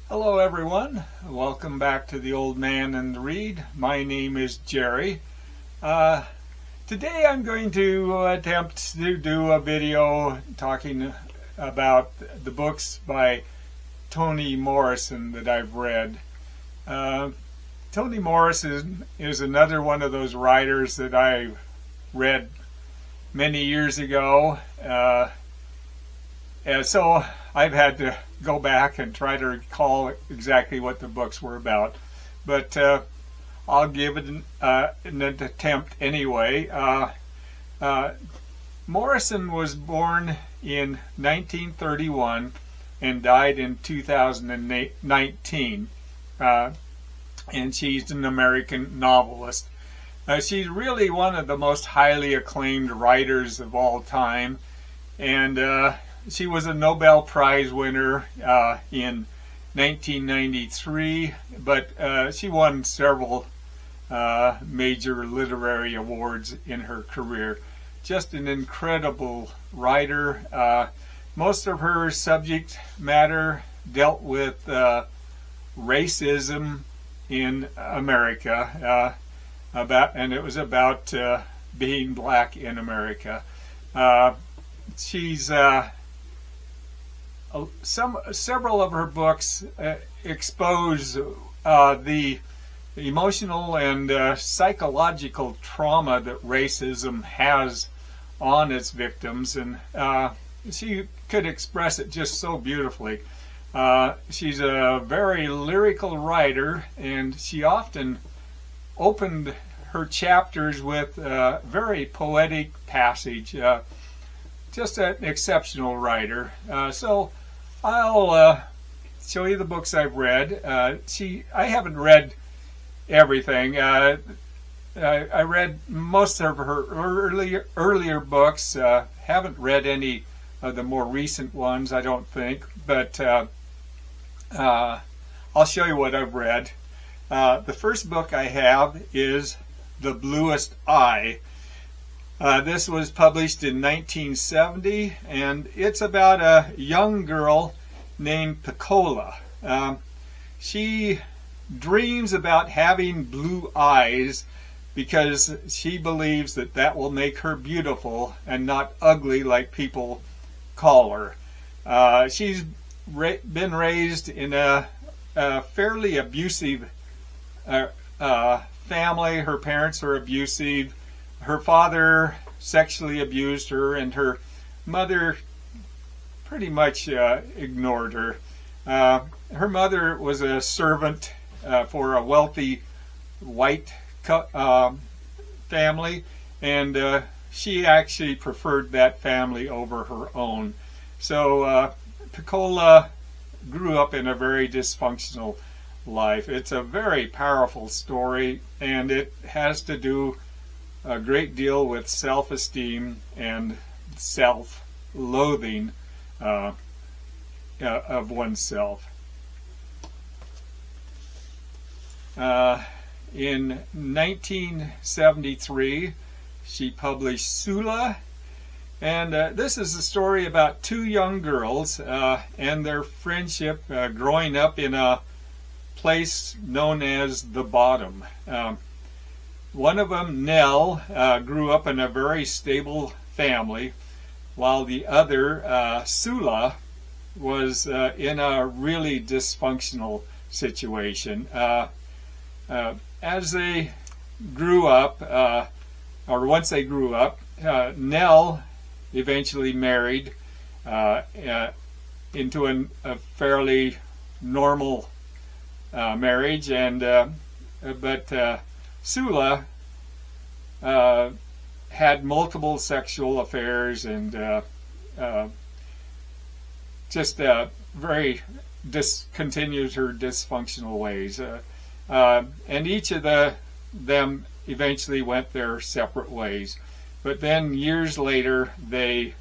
Hello everyone, welcome back to The Old Man and the Read. My name is Jerry. Today I'm going to attempt to do a video talking about the books by Toni Morrison that I've read. Toni Morrison is another one of those writers that I read many years ago. And so I've had to go back and try to recall exactly what the books were about. But I'll give it an attempt anyway. Morrison was born in 1931 and died in 2019. And she's an American novelist. She's really one of the most highly acclaimed writers of all time. And she was a Nobel Prize winner in 1993, but she won several major literary awards in her career. Just an incredible writer. Most of her subject matter dealt with racism in America, and it was about being black in America. She's several of her books expose the emotional and psychological trauma that racism has on its victims, and she could express it just so beautifully. She's a very lyrical writer, and she often opened her chapters with a very poetic passage. Just an exceptional writer. So I'll show you the books I've read. I haven't read everything. I read most of her earlier books. Haven't read any of the more recent ones, I don't think. But I'll show you what I've read. The first book I have is The Bluest Eye. This was published in 1970, and it's about a young girl named Piccola. She dreams about having blue eyes because she believes that that will make her beautiful and not ugly like people call her. She's been raised in a fairly abusive family. Her parents are abusive. Her father sexually abused her, and her mother pretty much ignored her. Her mother was a servant for a wealthy white family, and she actually preferred that family over her own. So Piccola grew up in a very dysfunctional life. It's a very powerful story, and it has to do a great deal with self-esteem and self-loathing of oneself. In 1973, she published Sula, and this is a story about two young girls and their friendship growing up in a place known as the Bottom. One of them, Nell, grew up in a very stable family, while the other, Sula, was in a really dysfunctional situation. As they grew up, or once they grew up, Nell eventually married into a fairly normal marriage, and but Sula had multiple sexual affairs and just very discontinued her dysfunctional ways. And each of them eventually went their separate ways. But then years later, they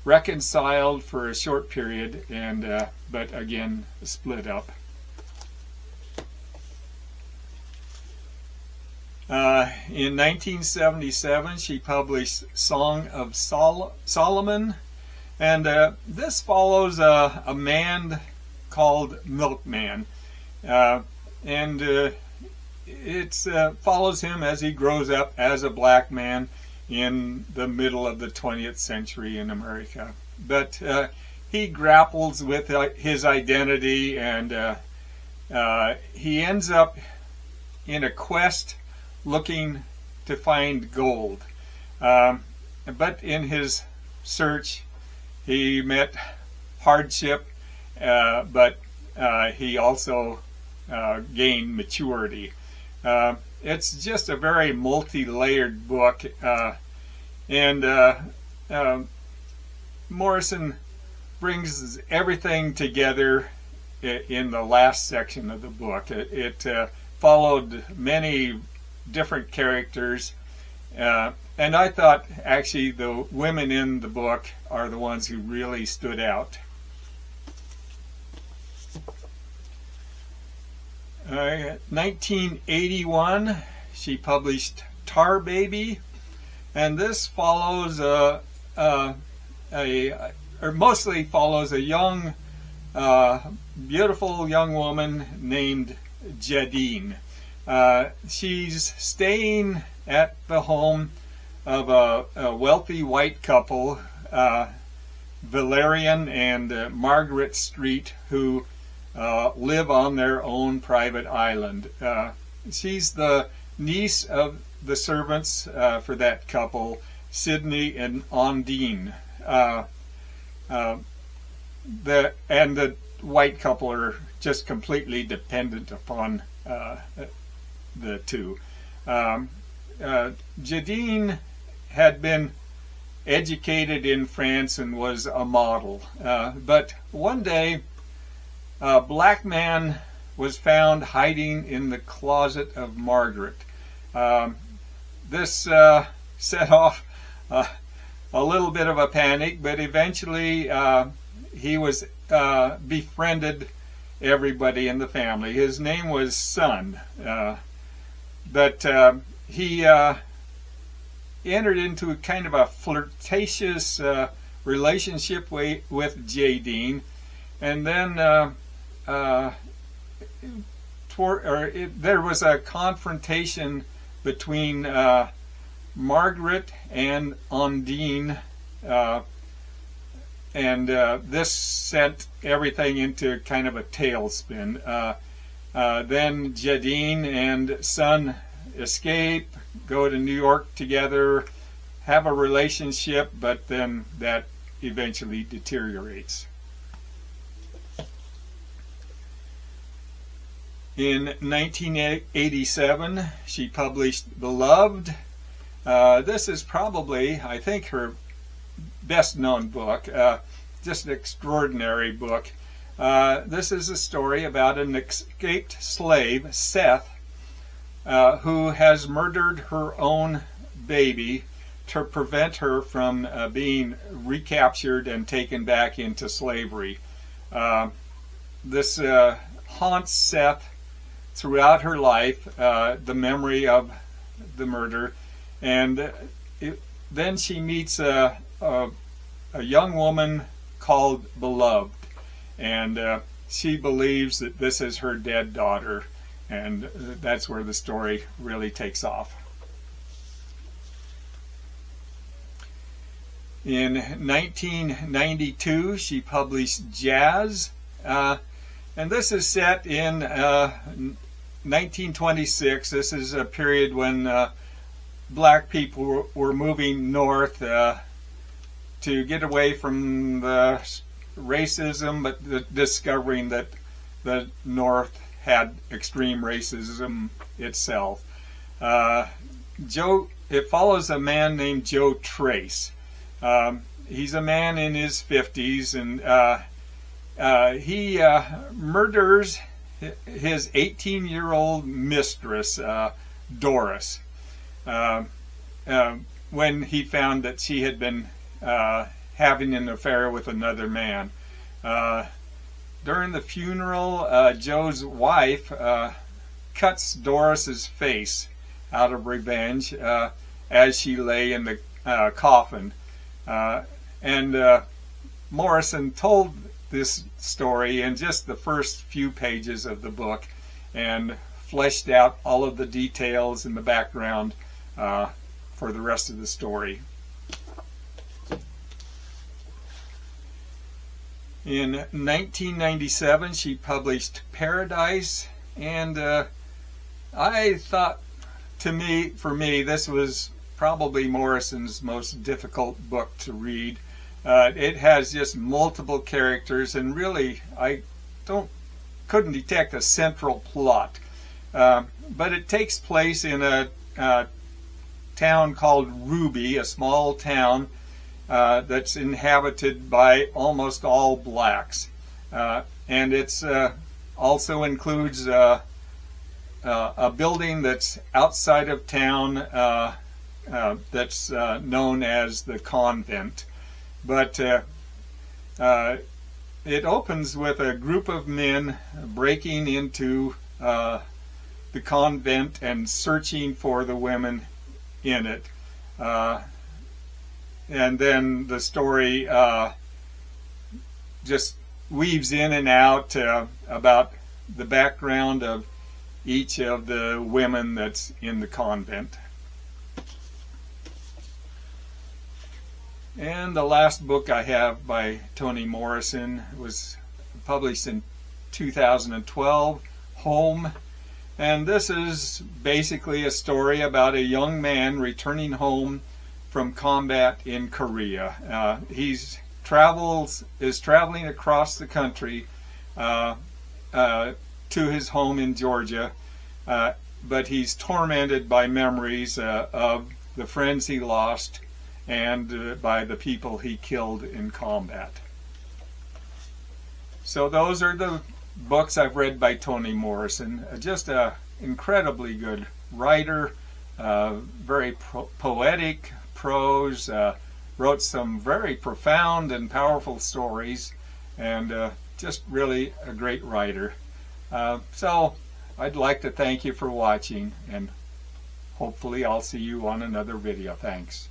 reconciled for a short period, and but again split up. In 1977, she published Song of Solomon, and this follows a man called Milkman. And it follows him as he grows up as a black man in the middle of the 20th century in America. But he grapples with his identity, and he ends up in a quest looking to find gold. But in his search, he met hardship, but he also gained maturity. It's just a very multi-layered book, and Morrison brings everything together in the last section of the book. It followed many different characters, and I thought actually the women in the book are the ones who really stood out. 1981, she published Tar Baby, and this follows mostly follows a young, beautiful young woman named Jadine. She's staying at the home of a wealthy white couple, Valerian and Margaret Street, who live on their own private island. She's the niece of the servants for that couple, Sidney and Ondine. The white couple are just completely dependent upon the two. Jadine had been educated in France and was a model, but one day a black man was found hiding in the closet of Margaret. This set off a little bit of a panic, but eventually he was befriended everybody in the family. His name was Sun, but he entered into a kind of a flirtatious relationship with Jadine, and then there was a confrontation between Margaret and Ondine, and this sent everything into kind of a tailspin. Then Jadine and Sun escape, go to New York together, have a relationship, but then that eventually deteriorates. In 1987, she published Beloved. This is probably, I think, her best-known book. Just an extraordinary book. This is a story about an escaped slave, Seth, who has murdered her own baby to prevent her from being recaptured and taken back into slavery. This haunts Seth throughout her life, the memory of the murder, and then she meets a young woman called Beloved, and she believes that this is her dead daughter, and that's where the story really takes off. In 1992, she published Jazz, and this is set in 1926. This is a period when black people were moving north to get away from the racism, but discovering that the North had extreme racism itself. It follows a man named Joe Trace. He's a man in his 50s, and he murders his 18-year-old mistress, Doris, when he found that she had been having an affair with another man. During the funeral, Joe's wife cuts Doris's face out of revenge as she lay in the coffin. And Morrison told this story in just the first few pages of the book and fleshed out all of the details and the background for the rest of the story. In 1997, she published Paradise, and I thought, for me, this was probably Morrison's most difficult book to read. It has just multiple characters, and really, I couldn't detect a central plot. But it takes place in a town called Ruby, a small town that's inhabited by almost all blacks, and it's also includes a building that's outside of town that's known as the convent. But it opens with a group of men breaking into the convent and searching for the women in it. And then the story just weaves in and out about the background of each of the women that's in the convent. And the last book I have by Toni Morrison was published in 2012, Home. And this is basically a story about a young man returning home from combat in Korea. He's traveling across the country to his home in Georgia, but he's tormented by memories of the friends he lost and by the people he killed in combat. So those are the books I've read by Toni Morrison. Just an incredibly good writer, very poetic prose, wrote some very profound and powerful stories, and just really a great writer. So I'd like to thank you for watching, and hopefully I'll see you on another video. Thanks.